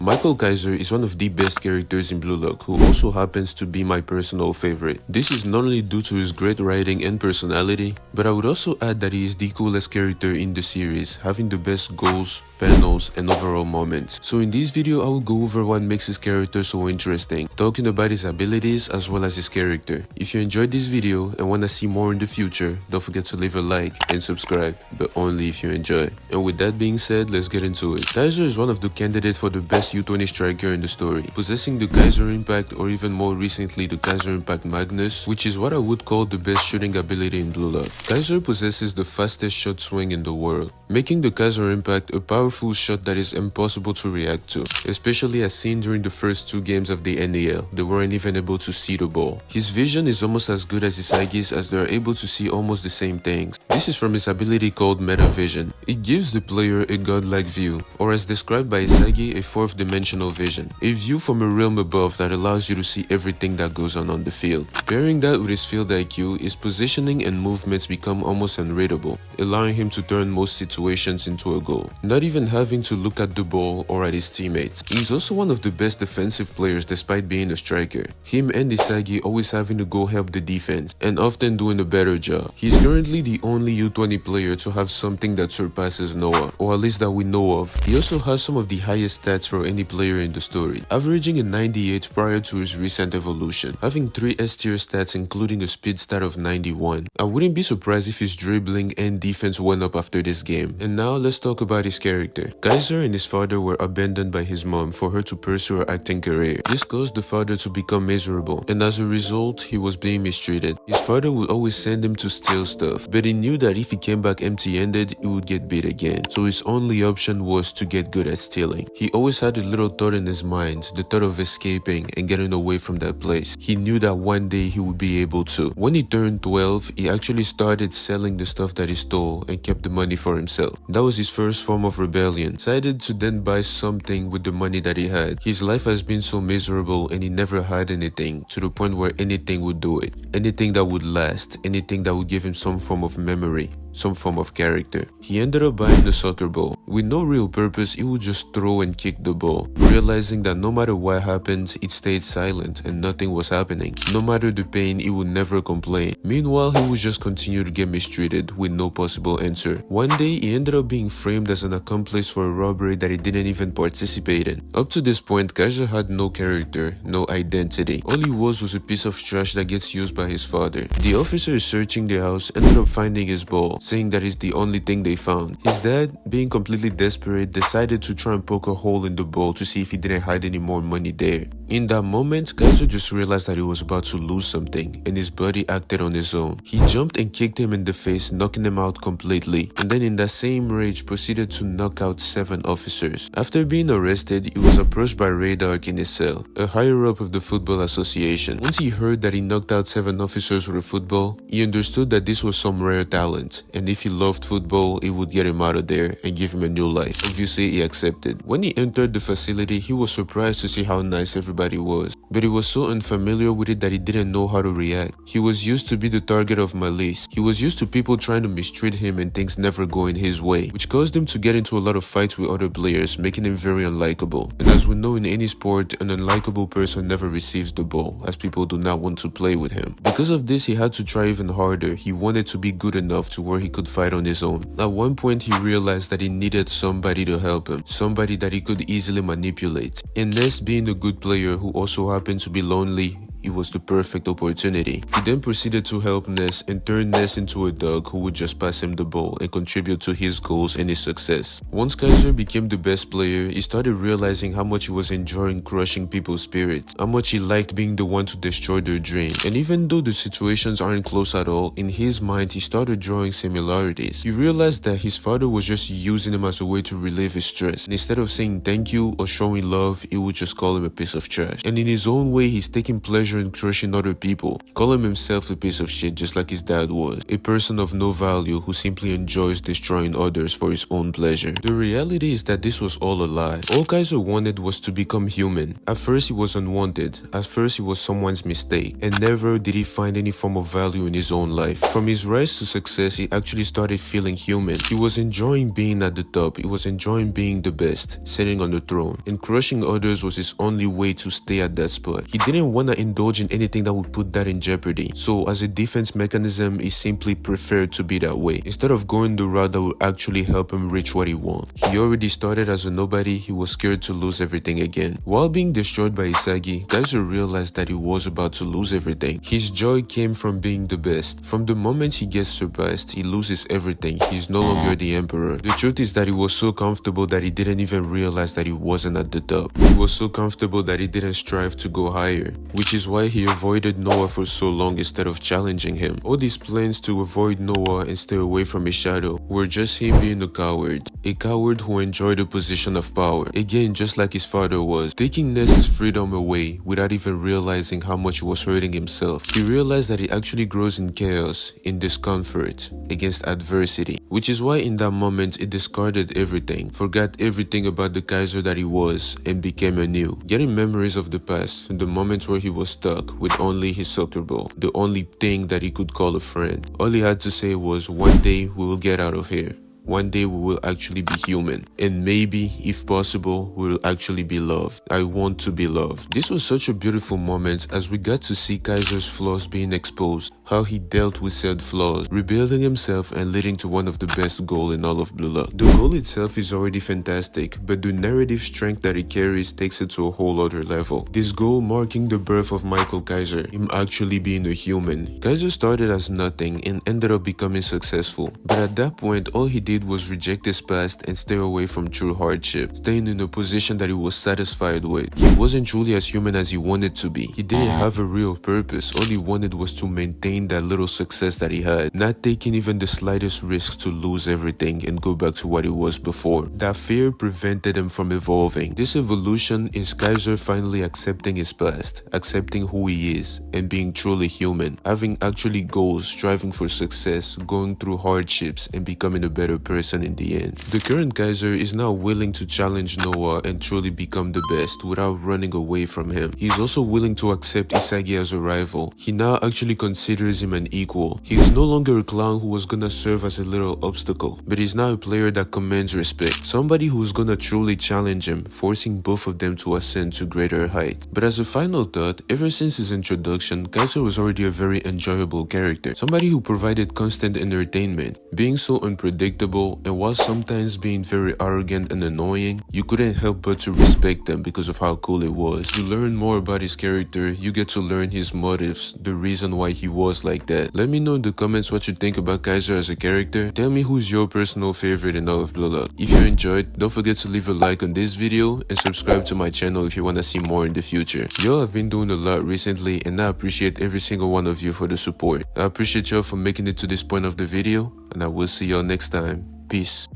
Michael Kaiser is one of the best characters in Blue Lock, who also happens to be my personal favorite. This is not only due to his great writing and personality, but I would also add that he is the coolest character in the series, having the best goals, panels, and overall moments. So in this video, I will go over what makes his character so interesting, talking about his abilities as well as his character. If you enjoyed this video and want to see more in the future, don't forget to leave a like and subscribe, but only if you enjoy. And with that being said, let's get into it. Kaiser is one of the candidates for the best U20 striker in the story, possessing the Kaiser Impact, or even more recently the Kaiser Impact Magnus, which is what I would call the best shooting ability in Blue Lock. Kaiser possesses the fastest shot swing in the world, making the Kaiser Impact a powerful shot that is impossible to react to, especially as seen during the first two games of the NAL. They weren't even able to see the ball. His vision is almost as good as isagi's, as they are able to see almost the same things. This is from his ability called Meta Vision. It gives the player a godlike view, or as described by Isagi, a fourth dimensional vision, a view from a realm above that allows you to see everything that goes on the field. Pairing that with his field IQ, his positioning and movements become almost unreadable, allowing him to turn most situations into a goal, not even having to look at the ball or at his teammates. He's also one of the best defensive players despite being a striker, him and Isagi always having to go help the defense and often doing a better job. He's currently the only U20 player to have something that surpasses Noah, or at least that we know of. He also has some of the highest stats for any player in the story, averaging a 98 prior to his recent evolution, having 3 S tier stats including a speed stat of 91. I wouldn't be surprised if his dribbling and defense went up after this game. And now let's talk about his character. Kaiser and his father were abandoned by his mom for her to pursue her acting career. This caused the father to become miserable, and as a result, he was being mistreated. His father would always send him to steal stuff, but he knew that if he came back empty-handed, he would get beat again. So his only option was to get good at stealing. He always had a little thought in his mind, the thought of escaping and getting away from that place. He knew that one day he would be able to. When he turned 12, he actually started selling the stuff that he stole and kept the money for himself. That was his first form of rebellion. Decided to then buy something with the money that he had. His life has been so miserable and he never had anything, to the point where anything would do it. Anything that would last, anything that would give him some form of memory, some form of character. He ended up buying a soccer ball. With no real purpose, he would just throw and kick the ball, realizing that no matter what happened, it stayed silent and nothing was happening. No matter the pain, he would never complain. Meanwhile, he would just continue to get mistreated with no possible answer. One day, he ended up being framed as an accomplice for a robbery that he didn't even participate in. Up to this point, Kaiser had no character, no identity. All he was a piece of trash that gets used by his father. The officers searching the house ended up finding his ball, saying that it's the only thing they found. His dad, being completely desperate, decided to try and poke a hole in the ball to see if he didn't hide any more money there. In that moment, Kaiser just realized that he was about to lose something, and his buddy acted on his own. He jumped and kicked him in the face, knocking him out completely, and then in that same rage proceeded to knock out 7 officers. After being arrested, he was approached by Radar in his cell, a higher up of the Football Association. Once he heard that he knocked out 7 officers with a football, he understood that this was some rare talent, and if he loved football, it would get him out of there and give him a new life. Obviously, he accepted. When he entered the facility, he was surprised to see how nice everybody was, but he was so unfamiliar with it that he didn't know how to react. He was used to be the target of malice. He was used to people trying to mistreat him and things never going his way, which caused him to get into a lot of fights with other players, making him very unlikable. And as we know, in any sport, an unlikable person never receives the ball, as people do not want to play with him. Because of this, he had to try even harder. He wanted to be good enough to where he could fight on his own. At one point, he realized that he needed somebody to help him, somebody that he could easily manipulate. And Ness, being a good player who also happened to be lonely, it was the perfect opportunity. He then proceeded to help Ness and turn Ness into a dog who would just pass him the ball and contribute to his goals and his success. Once Kaiser became the best player, he started realizing how much he was enjoying crushing people's spirits, how much he liked being the one to destroy their dream. And even though the situations aren't close at all, in his mind he started drawing similarities. He realized that his father was just using him as a way to relieve his stress, and instead of saying thank you or showing love, he would just call him a piece of trash. And in his own way, he's taking pleasure pleasure in crushing other people, calling himself a piece of shit just like his dad was, a person of no value who simply enjoys destroying others for his own pleasure. The reality is that this was all a lie. All Kaiser wanted was to become human. At first he was unwanted, at first he was someone's mistake, and never did he find any form of value in his own life. From his rise to success, he actually started feeling human. He was enjoying being at the top, he was enjoying being the best, sitting on the throne, and crushing others was his only way to stay at that spot. He didn't want to indulge in anything that would put that in jeopardy, so as a defense mechanism, he simply preferred to be that way, instead of going the route that would actually help him reach what he wanted. He already started as a nobody, he was scared to lose everything again. While being destroyed by Isagi, Kaiser realized that he was about to lose everything. His joy came from being the best. From the moment he gets surpassed, he loses everything. He is no longer the emperor. The truth is that he was so comfortable that he didn't even realize that he wasn't at the top. He was so comfortable that he didn't strive to go higher, which is why he avoided Noah for so long instead of challenging him. All these plans to avoid Noah and stay away from his shadow were just him being a coward who enjoyed a position of power, again just like his father was, taking Ness's freedom away without even realizing how much he was hurting himself. He realized that he actually grows in chaos, in discomfort, against adversity, which is why in that moment he discarded everything, forgot everything about the Kaiser that he was, and became anew, getting memories of the past, the moments where he was stuck with only his soccer ball, the only thing that he could call a friend. All he had to say was, one day we will get out of here. One day we will actually be human, and maybe, if possible, we will actually be loved. I want to be loved. This was such a beautiful moment as we got to see Kaiser's flaws being exposed, how he dealt with said flaws, rebuilding himself and leading to one of the best goals in all of Blue Lock. The goal itself is already fantastic, but the narrative strength that it carries takes it to a whole other level. This goal marking the birth of Michael Kaiser, him actually being a human. Kaiser started as nothing and ended up becoming successful, but at that point all he did was reject his past and stay away from true hardship, staying in a position that he was satisfied with. He wasn't truly as human as he wanted to be. He didn't have a real purpose. All he wanted was to maintain that little success that he had, not taking even the slightest risk to lose everything and go back to what it was before. That fear prevented him from evolving. This evolution is Kaiser finally accepting his past, accepting who he is, and being truly human, having actually goals, striving for success, going through hardships, and becoming a better person in the end. The current Kaiser is now willing to challenge Noah and truly become the best without running away from him. He is also willing to accept Isagi as a rival. He now actually considers him an equal. He is no longer a clown who was gonna serve as a little obstacle, but he's now a player that commands respect. Somebody who's gonna truly challenge him, forcing both of them to ascend to greater heights. But as a final thought, ever since his introduction, Kaiser was already a very enjoyable character. Somebody who provided constant entertainment, being so unpredictable, and while sometimes being very arrogant and annoying, you couldn't help but to respect them because of how cool it was. You learn more about his character, you get to learn his motives, the reason why he was like that. Let me know in the comments what you think about Kaiser as a character. Tell me who's your personal favorite in all of Blue Lock. If you enjoyed, don't forget to leave a like on this video and subscribe to my channel if you want to see more in the future. Y'all have been doing a lot recently and I appreciate every single one of you for the support. I appreciate y'all for making it to this point of the video, and I will see y'all next time. Peace.